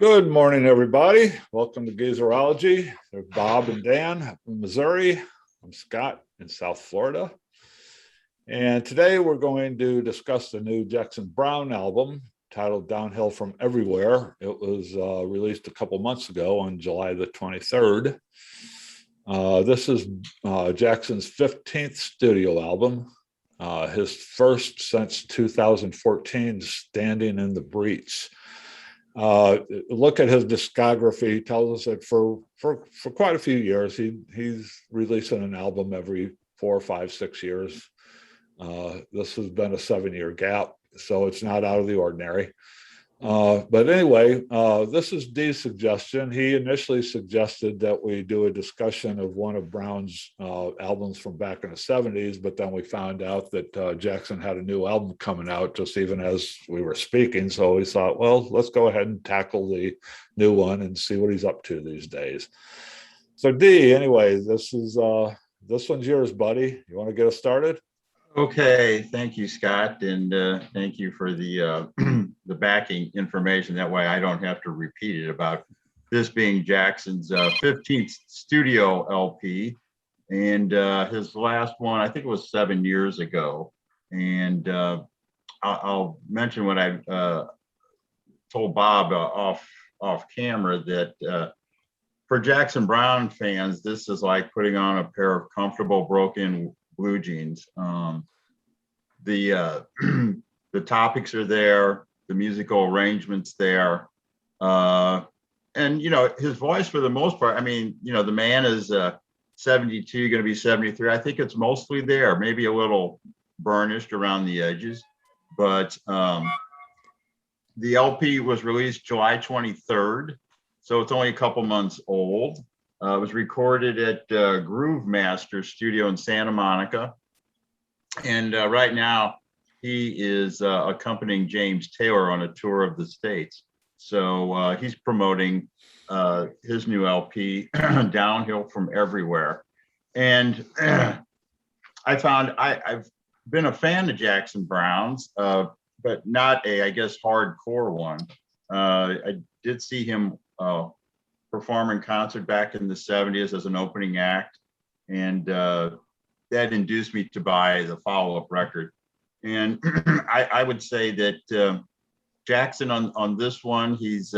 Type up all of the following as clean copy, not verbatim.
Good morning, everybody. Welcome to Geezerology. They're Bob and Dan from Missouri. I'm Scott in South Florida. And today we're going to discuss the new Jackson Browne album titled Downhill from Everywhere. It was released a couple months ago on July the 23rd. This is Jackson's 15th studio album, his first since 2014, Standing in the Breach. Look at his discography. He tells us that for quite a few years he's releasing an album every 4, 5, 6 years. This has been a 7-year gap, so it's not out of the ordinary. But anyway, this is Dee's suggestion. He initially suggested that we do a discussion of one of Browne's albums from back in the 70s, but then we found out that Jackson had a new album coming out just even as we were speaking. So we thought, well, let's go ahead and tackle the new one and see what he's up to these days. So Dee, anyway, this one's yours, buddy. You want to get us started? Okay, thank you, Scott, and thank you for the the backing information. That way I don't have to repeat it about this being Jackson's 15th studio LP, and his last one, I think it was 7 years ago. And I'll mention what I told Bob off camera, that for Jackson Browne fans, this is like putting on a pair of comfortable broken blue jeans. The topics are there, the musical arrangements there, and his voice for the most part. I mean, the man is 72, going to be 73. I think it's mostly there, maybe a little burnished around the edges, but the LP was released July 23rd, so it's only a couple months old. It was recorded at Groove Master Studio in Santa Monica. And right now, he is accompanying James Taylor on a tour of the States. So he's promoting his new LP, Downhill from Everywhere. And I've been a fan of Jackson Browne's, but not I guess, hardcore one. I did see him perform in concert back in the 70s as an opening act. And that induced me to buy the follow-up record. And I would say that Jackson on this one, he's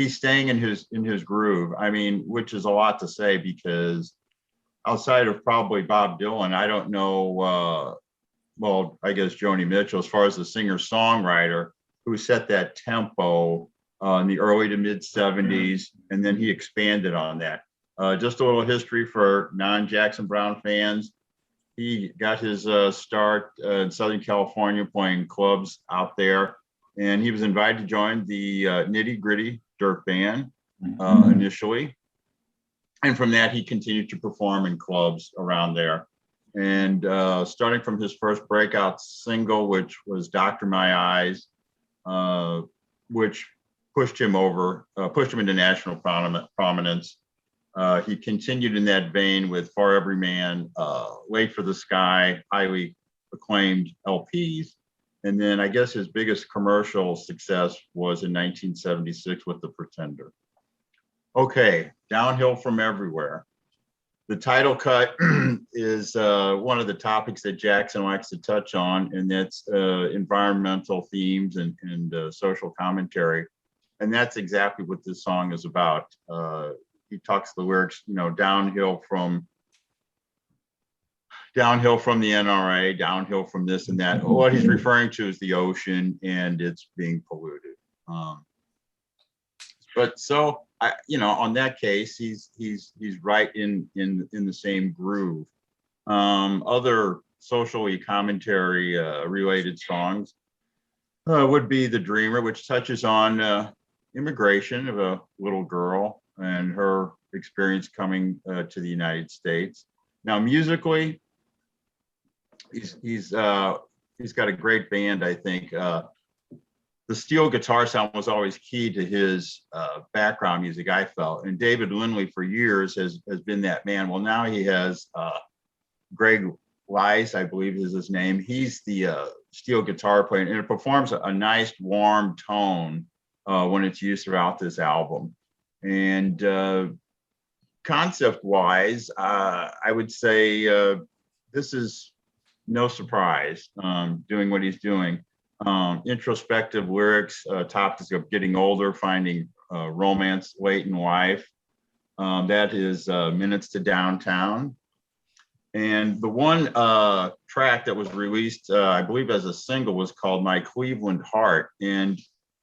staying in his groove. I mean, which is a lot to say, because outside of probably Bob Dylan, I don't know, well, I guess Joni Mitchell, as far as the singer-songwriter who set that tempo in the early to mid 70s, and then he expanded on that. Just a little history for non-Jackson Browne fans. He got his start in Southern California playing clubs out there, and he was invited to join the Nitty Gritty Dirt Band initially. And from that, he continued to perform in clubs around there. And starting from his first breakout single, which was Doctor My Eyes, which pushed him into national prominence. He continued in that vein with For Every Man, Wait for the Sky, highly acclaimed LPs. And then I guess his biggest commercial success was in 1976 with The Pretender. Okay, Downhill from Everywhere. The title cut is one of the topics that Jackson likes to touch on, and that's environmental themes and social commentary. And that's exactly what this song is about. He talks the lyrics, downhill from the NRA, downhill from this and that. What he's referring to is the ocean, and it's being polluted. But so on that case, he's right in the same groove. Other socially commentary related songs would be The Dreamer, which touches on immigration of a little girl and her experience coming to the United States. Now, musically, he's got a great band, I think. The steel guitar sound was always key to his background music, I felt. And David Lindley for years has been that man. Well, now he has Greg Weiss, I believe is his name. He's the steel guitar player, and it performs a nice warm tone when it's used throughout this album. And concept wise, I would say this is no surprise, doing what he's doing. Introspective lyrics, topics of getting older, finding romance late in life. That is Minutes to Downtown. And the one track that was released, I believe as a single, was called My Cleveland Heart. And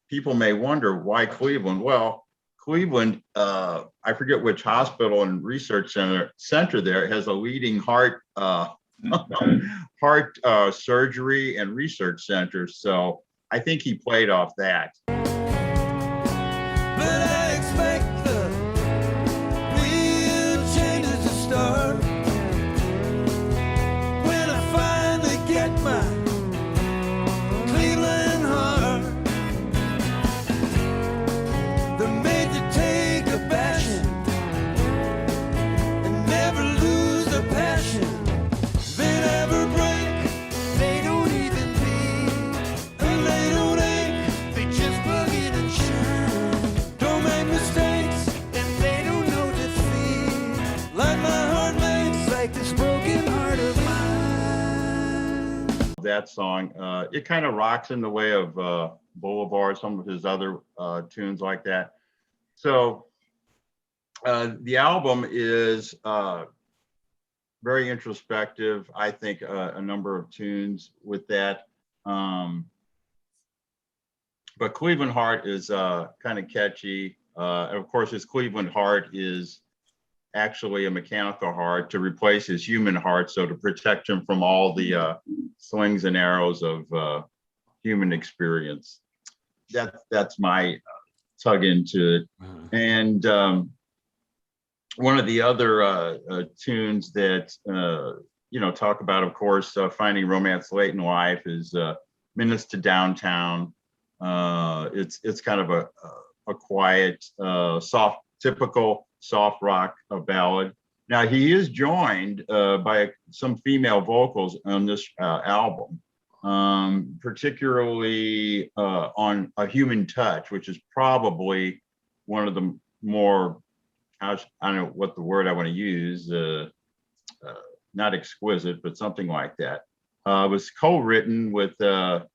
people may wonder why Cleveland? Well, Cleveland, I forget which hospital and research center there has a leading heart surgery and research center. So I think he played off that. But I expect the real changes to start when I finally get my Cleveland heart. They're made to take a passion and never lose their passion. They never break, they don't even bleed, and they don't ache, they just plug in and shine. Don't make mistakes, and they don't know defeat, like my heart makes, like this broken heart of mine. That song, it kind of rocks in the way of Boulevard, some of his other tunes like that. So the album is very introspective. I think a number of tunes with that. But Cleveland Heart is kind of catchy. And of course, his Cleveland Heart is actually a mechanical heart to replace his human heart, so to protect him from all the slings and arrows of human experience. That's my tug into it. And one of the other tunes that talk about, of course, finding romance late in life is Minutes to Downtown. It's kind of a quiet, soft, typical soft rock ballad. Now he is joined by some female vocals on this album, particularly on A Human Touch, which is probably one of the more, I don't know what the word I want to use, not exquisite, but something like that. It was co-written with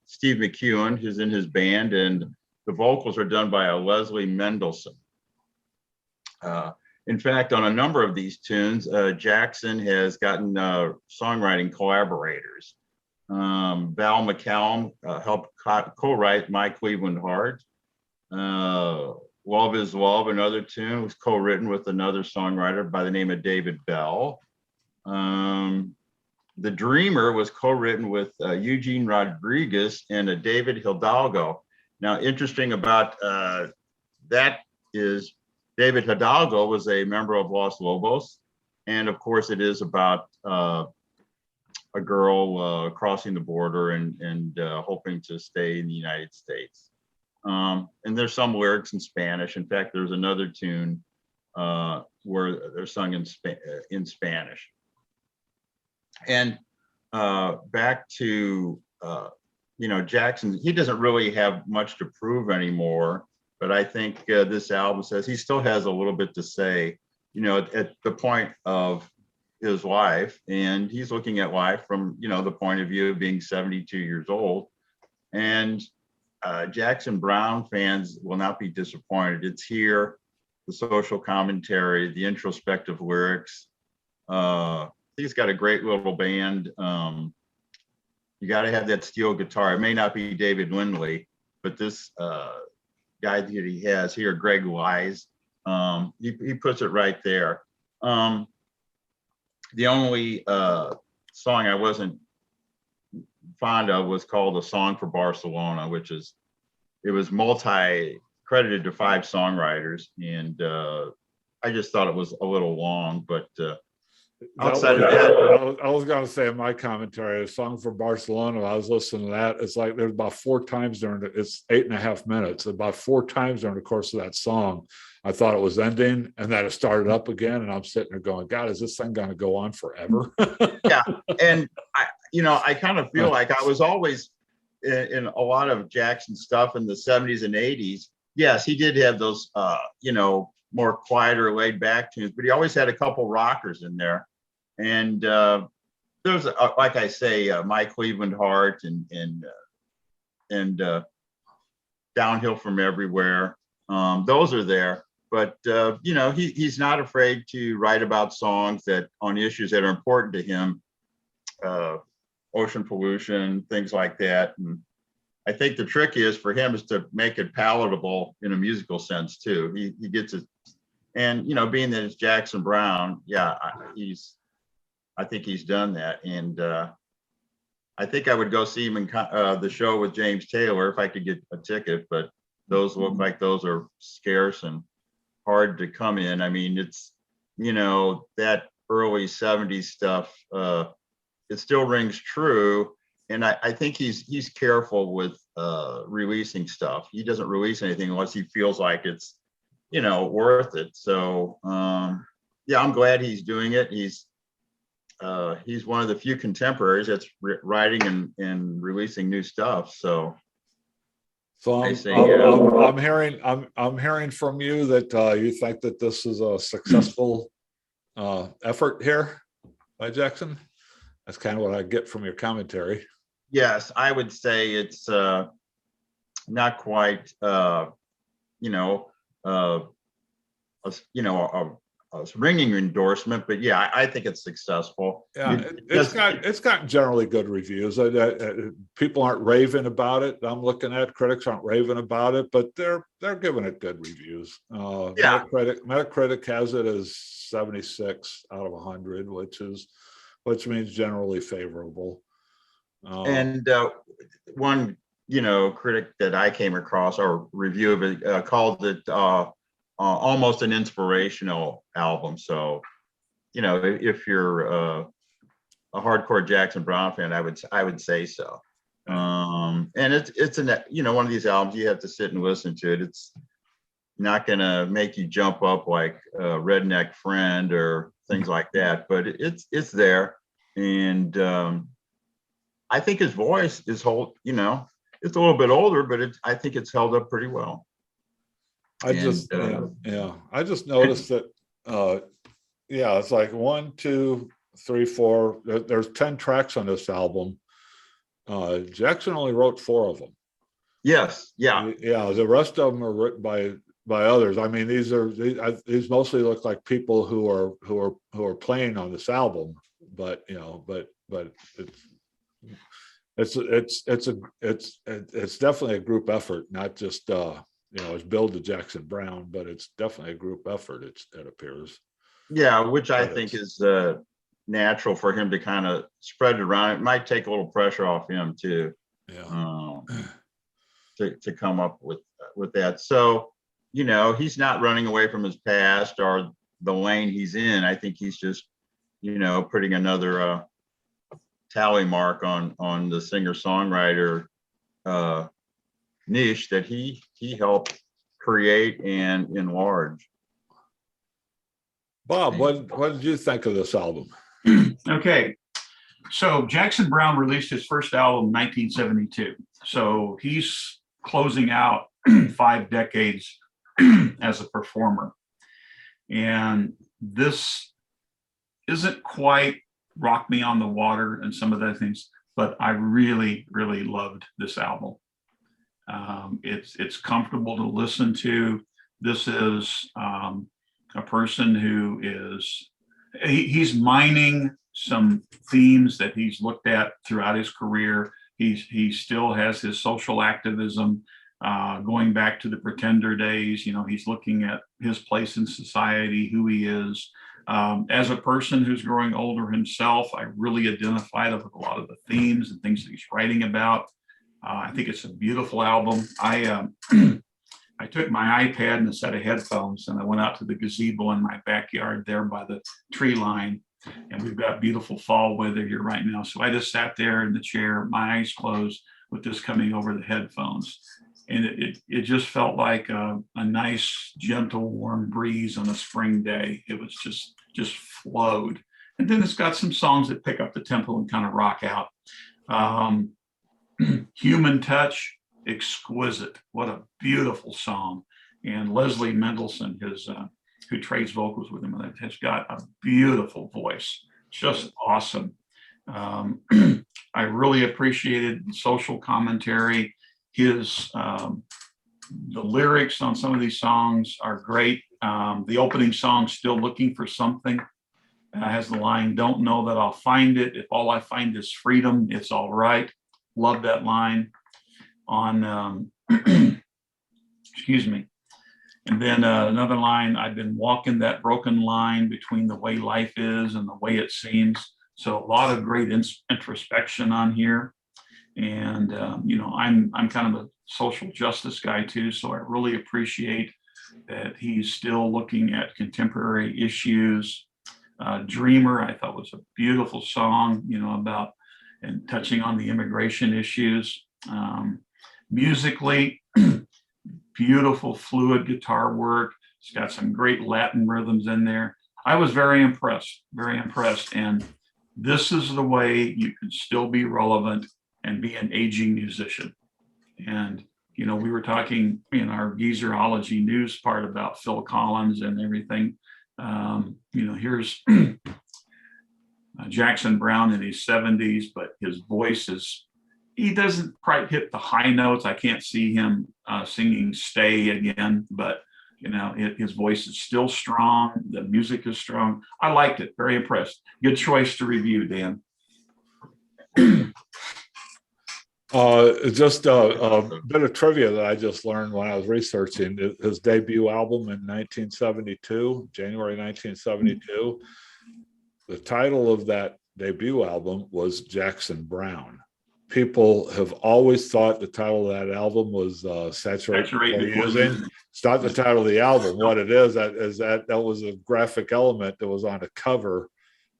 Steve McEwen, who's in his band, and the vocals are done by Leslie Mendelson. In fact, on a number of these tunes, Jackson has gotten songwriting collaborators. Val McCallum helped co-write My Cleveland Heart. Love is Love, another tune, was co-written with another songwriter by the name of David Bell. The Dreamer was co-written with Eugene Rodriguez and David Hidalgo. Now, interesting about that is David Hidalgo was a member of Los Lobos. And of course, it is about a girl crossing the border and hoping to stay in the United States. And there's some lyrics in Spanish. In fact, there's another tune where they're sung in Spanish. And back to, Jackson, he doesn't really have much to prove anymore, but I think this album says he still has a little bit to say, at the point of his life, and he's looking at life from, the point of view of being 72 years old. And Jackson Browne fans will not be disappointed. It's here, the social commentary, the introspective lyrics. He's got a great little band. You got to have that steel guitar. It may not be David Lindley, but this guy that he has here, Greg Wise, he puts it right there. The only song I wasn't fond of was called A Song for Barcelona, it was credited to 5 songwriters, and I just thought it was a little long, but outside of that, I was going to say in my commentary, A Song for Barcelona, I was listening to that. It's like there's about 4 times it's 8.5 minutes. About 4 times during the course of that song, I thought it was ending and then it started up again. And I'm sitting there going, God, is this thing going to go on forever? Yeah. And I kind of feel like I was always in a lot of Jackson stuff in the 70s and 80s. yes, he did have those, more quieter, laid back tunes, but he always had a couple rockers in there. And there's, like I say, My Cleveland Heart and Downhill from Everywhere. Those are there. But, he's not afraid to write about songs that on issues that are important to him, ocean pollution, things like that. And I think the trick is for him is to make it palatable in a musical sense too. He gets it, and being that it's Jackson Browne, yeah, I think he's done that, and I think I would go see him in the show with James Taylor if I could get a ticket, but those look like those are scarce and hard to come in. I mean, it's that early '70s stuff. It still rings true. And I think he's careful with releasing stuff. He doesn't release anything unless he feels like it's, worth it. So yeah, I'm glad he's doing it. He's one of the few contemporaries that's writing and releasing new stuff. So I'm hearing from you that you think that this is a successful effort here by Jackson. That's kind of what I get from your commentary. Yes, I would say it's not quite, a ringing endorsement, but yeah, I think it's successful. Yeah, it's got generally good reviews. People aren't raving about it. I'm looking at critics aren't raving about it, but they're giving it good reviews. Yeah. Metacritic has it as 76 out of 100, which means generally favorable. And one, critic that I came across, or review of it, called it almost an inspirational album. So, if you're a hardcore Jackson Browne fan, I would say so. And it's one of these albums you have to sit and listen to it. It's not gonna make you jump up like Redneck Friend or things like that, but it's there. And I think his voice is it's a little bit older, but I think it's held up pretty well. I just noticed that it's like 1, 2, 3, 4. There's 10 tracks on this album. Jackson only wrote 4 of them. Yes, yeah. Yeah, the rest of them are written by others. I mean, these mostly look like people who are playing on this album, but it's definitely a group effort, not just it's billed to Jackson Browne, but it's definitely a group effort. It appears. Yeah, which I think is natural for him to kind of spread it around. It might take a little pressure off him too. Yeah. To come up with that. So he's not running away from his past or the lane he's in. I think he's just putting another tally mark on the singer-songwriter niche that he helped create and enlarge. Bob, what did you think of this album? Okay, so Jackson Browne released his first album in 1972. So he's closing out 5 decades as a performer. And this isn't quite Rock Me on the Water and some of the things, but I really, really loved this album. It's comfortable to listen to. This is a person who he's mining some themes that he's looked at throughout his career. He still has his social activism, going back to the Pretender days. He's looking at his place in society, who he is. As a person who's growing older himself, I really identified with a lot of the themes and things that he's writing about. I think it's a beautiful album. I took my iPad and a set of headphones, and I went out to the gazebo in my backyard there by the tree line. And we've got beautiful fall weather here right now. So I just sat there in the chair, my eyes closed, with this coming over the headphones. And it just felt like a nice, gentle, warm breeze on a spring day. It was just flowed. And then it's got some songs that pick up the tempo and kind of rock out. Human Touch exquisite. What a beautiful song. And Leslie Mendelson, who trades vocals with him, has got a beautiful voice, just awesome. I really appreciated the social commentary. The lyrics on some of these songs are great. The opening song, Still Looking for Something, has the line, don't know that I'll find it. If all I find is freedom, it's all right. Love that line. On, excuse me. And then another line, I've been walking that broken line between the way life is and the way it seems. So a lot of great introspection on here. And, I'm kind of a social justice guy too. So I really appreciate that he's still looking at contemporary issues. Dreamer, I thought was a beautiful song, about and touching on the immigration issues. Musically, beautiful fluid guitar work. It's got some great Latin rhythms in there. I was very impressed. And this is the way you can still be relevant and be an aging musician. And, we were talking in our Geezerology news part about Phil Collins and everything. Here's Jackson Browne in his 70s, but his voice he doesn't quite hit the high notes. I can't see him singing Stay again, but his voice is still strong. The music is strong. I liked it. Very impressed. Good choice to review, Dan. Just a bit of trivia that I just learned when I was researching his debut album in 1972, January 1972. The title of that debut album was Jackson Browne. People have always thought the title of that album was Saturate Before Using. It's not the title of the album. What it is that was a graphic element that was on a cover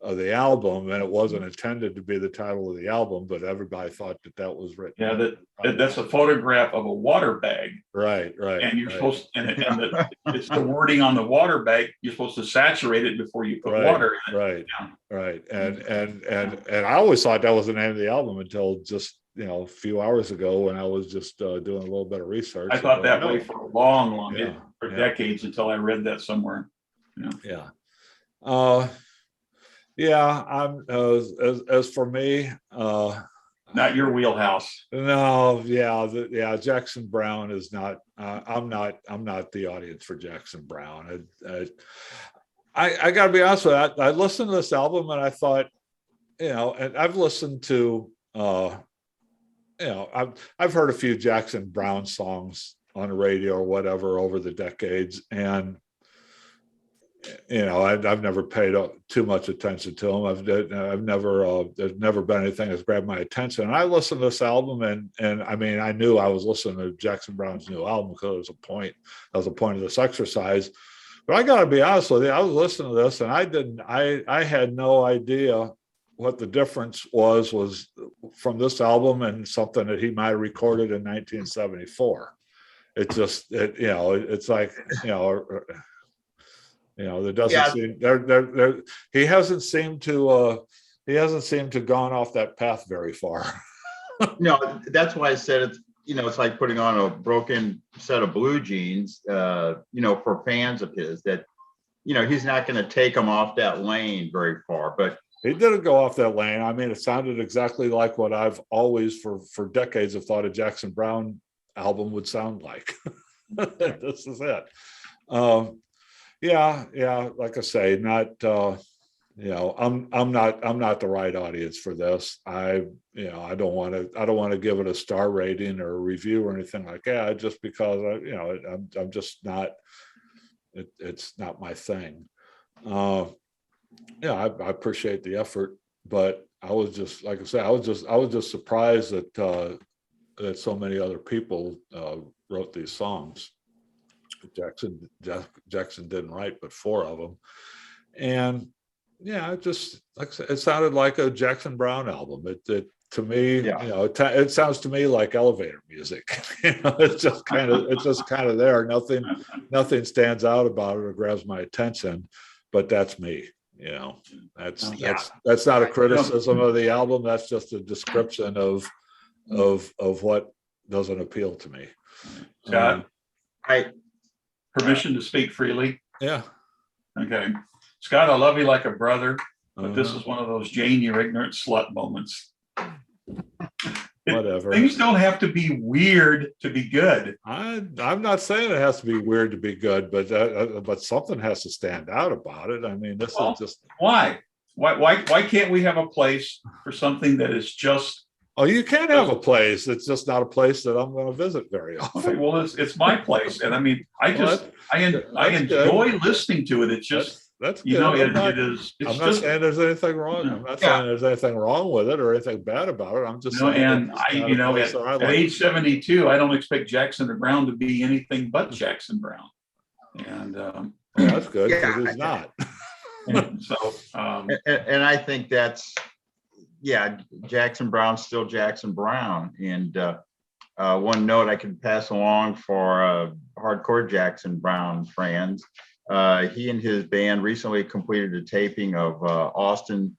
of the album, and it wasn't intended to be the title of the album, but everybody thought that was written. Yeah, that's a photograph of a water bag. Right. And you're supposed to, it's the wording on the water bag. You're supposed to saturate it before you put water in it. Right. And I always thought that was the name of the album until just a few hours ago when I was just doing a little bit of research. I thought that way for a long for decades until I read that somewhere. I'm as for me, not your wheelhouse. No, Jackson Browne is not. I'm not the audience for Jackson Browne. I got to be honest with you. I listened to this album and I thought, and I've listened to, I've heard a few Jackson Browne songs on the radio or whatever over the decades, and I've never paid too much attention to them. I've never there's never been anything that's grabbed my attention. And I listened to this album, and I mean, I knew I was listening to Jackson Browne's new album because that was a point of this exercise. But I got to be honest with you, I was listening to this, and I had no idea what the difference was from this album and something that he might have recorded in 1974. It's like, there doesn't seem there he hasn't seemed to gone off that path very far. No, that's why I said it's like putting on a broken set of blue jeans, for fans of his, that, he's not going to take them off that lane very far, but he didn't go off that lane. I mean, it sounded exactly like what I've always for decades have thought a Jackson Browne album would sound like. This is it. Like I say, not I'm not the right audience for this. I don't want to give it a star rating or a review or anything like that, just because I'm just not, it's not my thing. I appreciate the effort, but I was just, like I said, I was just surprised that so many other people wrote these songs. Jackson didn't write but 4 of them, and it just, like I said, it sounded like a Jackson Browne album. It to me, it sounds to me like elevator music. It's just kind of there. Nothing stands out about it or grabs my attention, but that's me. That's not a criticism of the album. That's just a description of what doesn't appeal to me. Scott, I, permission to speak freely. Yeah. Okay. Scott, I love you like a brother, but this Uh-huh. is one of those Jane, you ignorant slut moments. Whatever. Things don't have to be weird to be good. I'm not saying it has to be weird to be good, but something has to stand out about it. I mean, this Well, is just. Why? Why can't we have a place for something that is just, Oh, you can have a place. It's just not a place that I'm going to visit very okay, often. well, it's my place. And I mean, I That's enjoy good. listening to it. It's just, That's you good. know, I'm not, it is, I'm it's not just, saying there's anything wrong. I'm not saying there's anything wrong with it or anything bad about it. I'm just you know, saying and it's I, not you a know, place that I at like. age 72, I don't expect Jackson Browne to be anything but Jackson Browne. And Well, that's good because Yeah. he's not. and so, and I think that's, yeah, Jackson Browne's still Jackson Browne. And one note I can pass along for hardcore Jackson Browne fans. He and his band recently completed a taping of Austin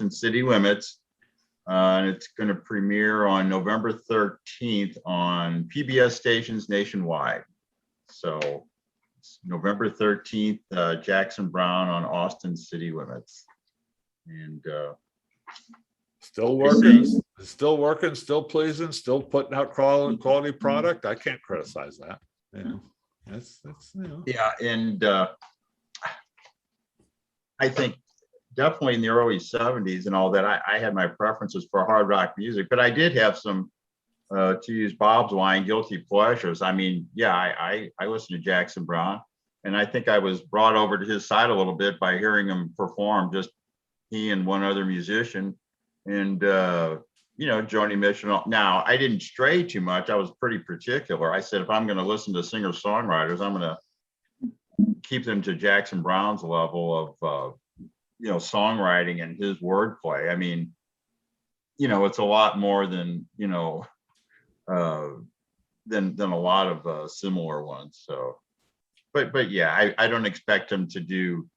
City Limits. And it's going to premiere on November 13th on PBS stations nationwide. So it's November 13th, Jackson Browne on Austin City Limits. And Still working, still pleasing, still putting out quality product. I can't criticize that. You know, that's you know. yeah, and I think definitely in the early 70s and all that, I had my preferences for hard rock music, but I did have some, to use Bob's line, guilty pleasures. I mean, yeah, I listened to Jackson Browne, and I think I was brought over to his side a little bit by hearing him perform, just he and one other musician. And, you know, Joni Mitchell. Now, I didn't stray too much. I was pretty particular. I said, if I'm going to listen to singer-songwriters, I'm going to keep them to Jackson Browne's level of, you know, songwriting and his wordplay. I mean, you know, it's a lot more than, you know, than a lot of similar ones. So, but yeah, I don't expect him to do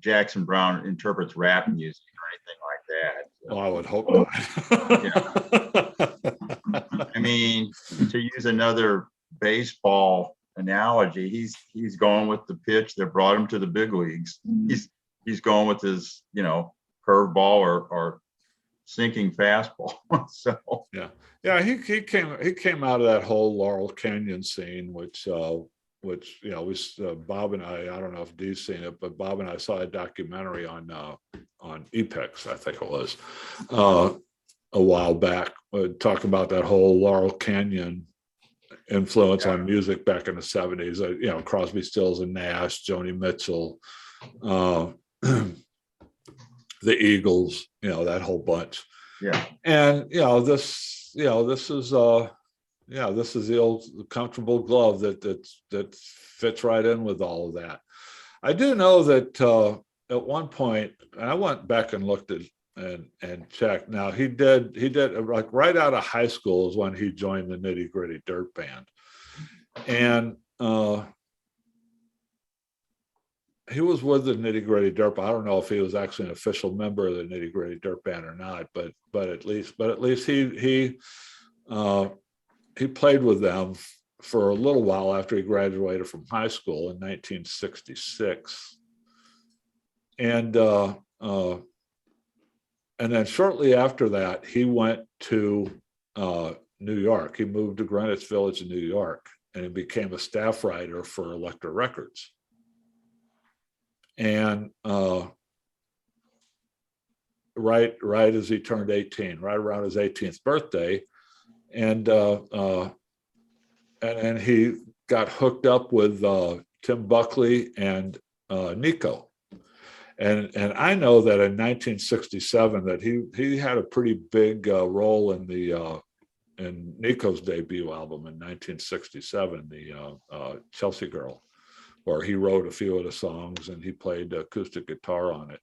Jackson Browne interprets rap music or anything like that. Well, I would hope not. I mean, to use another baseball analogy, he's going with the pitch that brought him to the big leagues. He's going with his, you know, curveball or sinking fastball. So yeah, he came out of that whole Laurel Canyon scene, which you know, was Bob and I don't know if Dee's seen it, but Bob and I saw a documentary on Epix, I think it was, a while back, talking about that whole Laurel Canyon influence on music back in the 70s. You know, Crosby, Stills and Nash, Joni Mitchell, the Eagles, you know, that whole bunch. yeah. And this is the old comfortable glove that fits right in with all of that. I do know that at one point, and I went back and looked at and checked. Now he did like right out of high school is when he joined the Nitty Gritty Dirt Band, and he was with the Nitty Gritty Dirt Band. I don't know if he was actually an official member of the Nitty Gritty Dirt Band or not, but at least he played with them for a little while after he graduated from high school in 1966. And then shortly after that, he went to New York. He moved to Greenwich Village in New York, and he became a staff writer for Elektra Records. And right as he turned 18, right around his 18th birthday, and he got hooked up with Tim Buckley and Nico. And I know that in 1967 that he had a pretty big role in Nico's debut album in 1967, the Chelsea Girl, where he wrote a few of the songs and he played acoustic guitar on it.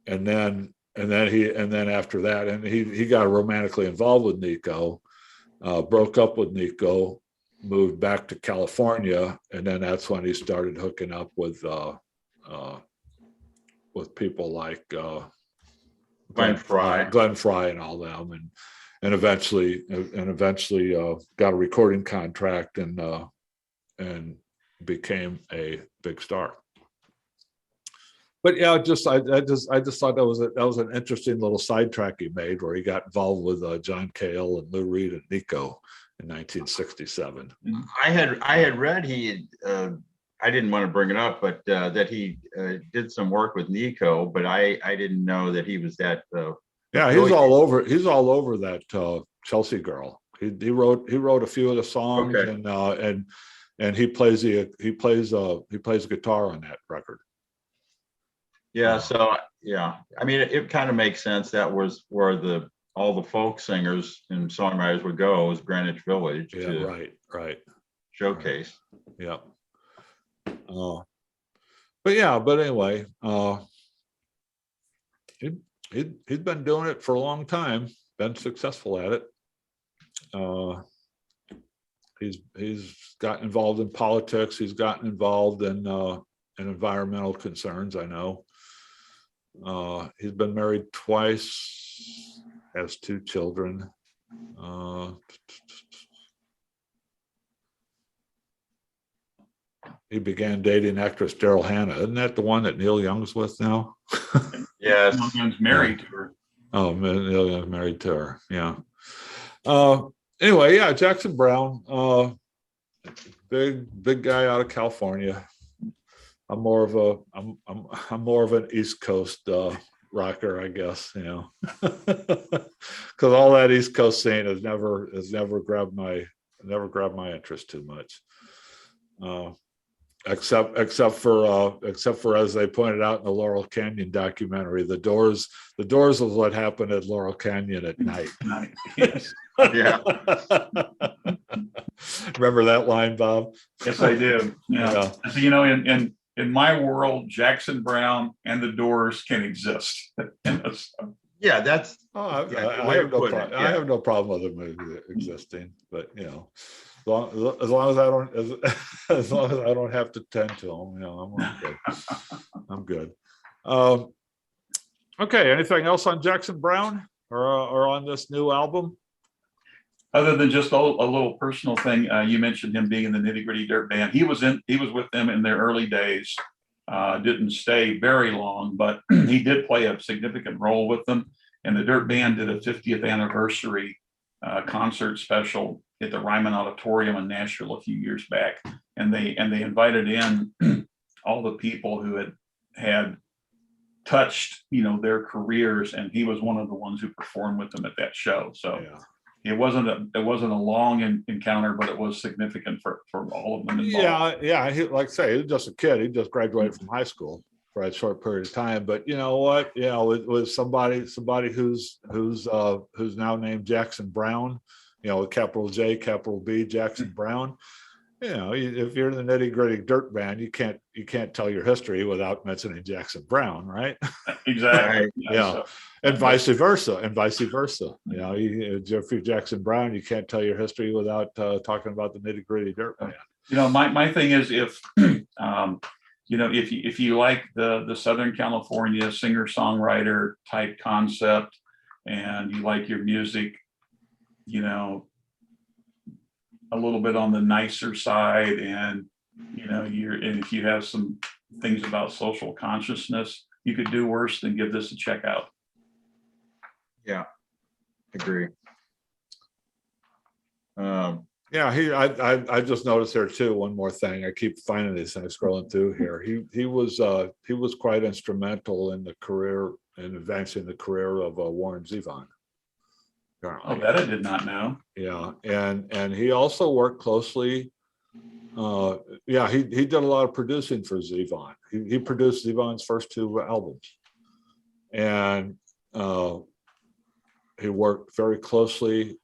And then after that, and he got romantically involved with Nico, broke up with Nico, moved back to California, and then that's when he started hooking up with people like Glenn Frey and all them, and eventually got a recording contract and became a big star. But yeah, I just thought that was an interesting little sidetrack he made, where he got involved with John Cale and Lou Reed and Nico in 1967. I had read I didn't want to bring it up, but that he did some work with Nico, but I didn't know that he was that. Yeah, he's all over that Chelsea Girl. He wrote a few of the songs, Okay. and he plays guitar on that record. Yeah, so yeah, I mean, it kind of makes sense. That was where all the folk singers and songwriters would go, was Greenwich Village. Yeah, to right. showcase. Yeah. But anyway, he'd been doing it for a long time, been successful at it. He's gotten involved in politics. He's gotten involved in environmental concerns, I know. He's been married twice, has 2 children. He began dating actress Daryl Hannah. Isn't that the one that Neil Young's with now? Yes. Neil Young's married to her. Oh, Neil Young's married to her. Yeah. Anyway, yeah, Jackson Browne, big guy out of California. I'm more of an East Coast rocker, I guess, because all that East Coast scene has never grabbed my interest too much. Except for, as they pointed out in the Laurel Canyon documentary, the Doors is what happened at Laurel Canyon at night. Yes. Yeah. Remember that line, Bob? Yes, I do. Yeah. So, in my world, Jackson Browne and the Doors can exist. Yeah, that's. I I have no problem with them existing, but as long as I don't have to tend to them, I'm good. I'm good. Okay. Anything else on Jackson Browne or on this new album? Other than just a little personal thing, you mentioned him being in the Nitty Gritty Dirt Band. He was with them in their early days. Didn't stay very long, but he did play a significant role with them. And the Dirt Band did a 50th anniversary concert special at the Ryman Auditorium in Nashville a few years back, and they invited in all the people who had touched their careers, and he was one of the ones who performed with them at that show. So. Yeah. It wasn't a long encounter, but it was significant for all of them involved. Yeah. He, like I say, he was just a kid. He just graduated from high school for a short period of time. But you know what? It was somebody who's now named Jackson Browne. With capital J, capital B, Jackson Browne. If you're in the Nitty Gritty Dirt Band, you can't tell your history without mentioning Jackson Browne, right? Exactly. Yeah. And vice versa. If you're Jackson Browne, you can't tell your history without talking about the Nitty Gritty Dirt Band. My thing is, if you like the Southern California singer-songwriter type concept, and you like your music, a little bit on the nicer side, and if you have some things about social consciousness, you could do worse than give this a check out. Yeah, agree. I just noticed here too, one more thing. I keep finding these things scrolling through here. He was quite instrumental in advancing the career of Warren Zevon. Oh, that I did not know. Yeah, and he also worked closely. He did a lot of producing for Zevon. He produced Zevon's first 2 albums, and he worked very closely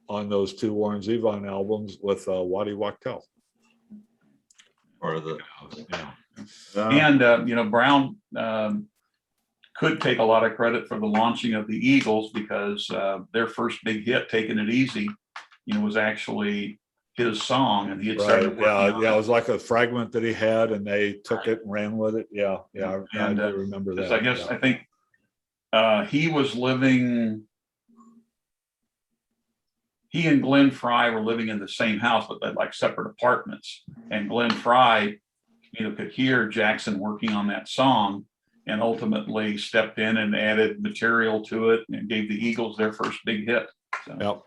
on those 2 Warren Zevon albums with Waddy Wachtel. And Browne could take a lot of credit for the launching of the Eagles, because their first big hit, "Taking It Easy," was actually his song, and he had started working on it was like a fragment that he had, and they took it and ran with it. I do remember that. I think he was living he and Glenn Fry were living in the same house, but they had like separate apartments. And Glenn Fry, could hear Jackson working on that song, and ultimately stepped in and added material to it and gave the Eagles their first big hit. So. Yep.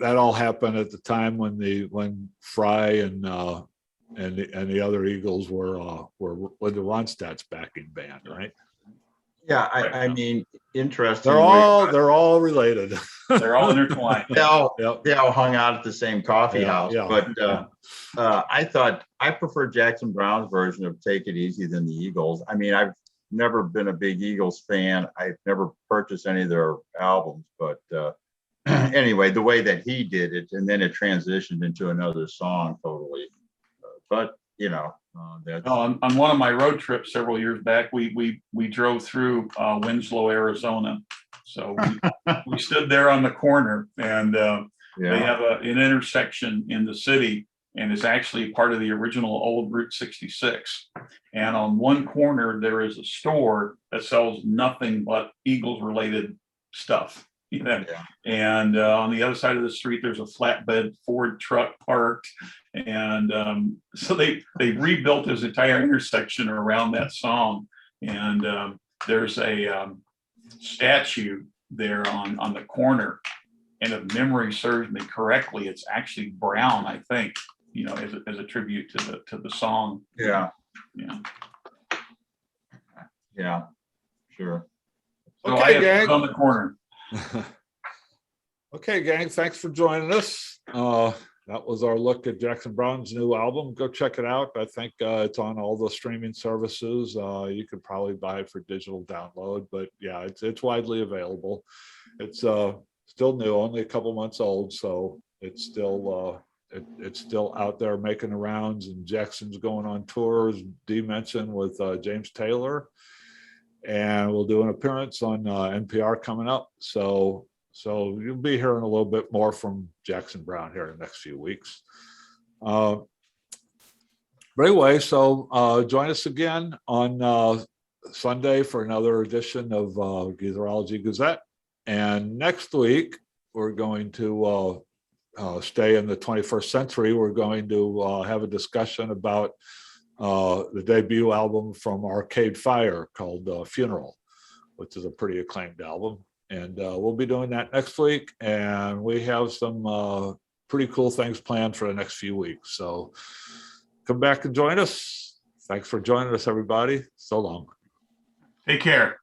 That all happened at the time when Fry and the other Eagles were Linda Ronstadt's backing band, right? Yeah, I mean, interesting. They're all related. They're all intertwined. They all Yep. hung out at the same coffee house. Yeah. But I prefer Jackson Browne's version of "Take It Easy" than the Eagles. I mean, I've never been a big Eagles fan. I've never purchased any of their albums, but anyway, the way that he did it, and then it transitioned into another song totally. But that's on one of my road trips several years back, we drove through Winslow, Arizona. So we stood there on the corner, and they have an intersection in the city, and it's actually part of the original old Route 66. And on one corner, there is a store that sells nothing but Eagles related stuff. And on the other side of the street, there's a flatbed Ford truck parked. And so they rebuilt this entire intersection around that song. And there's a statue there on the corner. And if memory serves me correctly, it's actually Brown, I think, as a tribute to the song. Yeah. So Sure. Okay, gang. on the corner. Okay, gang, thanks for joining us. That was our look at Jackson Browne's new album. Go check it out. I think it's on all the streaming services. You could probably buy it for digital download, but yeah, it's widely available. It's still new, only a couple months old, so it's still out there making the rounds. And Jackson's going on tour, as Dee mentioned, with James Taylor, and we'll do an appearance on NPR coming up. So you'll be hearing a little bit more from Jackson Browne here in the next few weeks. But anyway, so join us again on Sunday for another edition of Geezerology Gazette. And next week, we're going to stay in the 21st century. We're going to have a discussion about the debut album from Arcade Fire called Funeral, which is a pretty acclaimed album. And we'll be doing that next week. And we have some pretty cool things planned for the next few weeks. So come back and join us. Thanks for joining us, everybody. So long. Take care.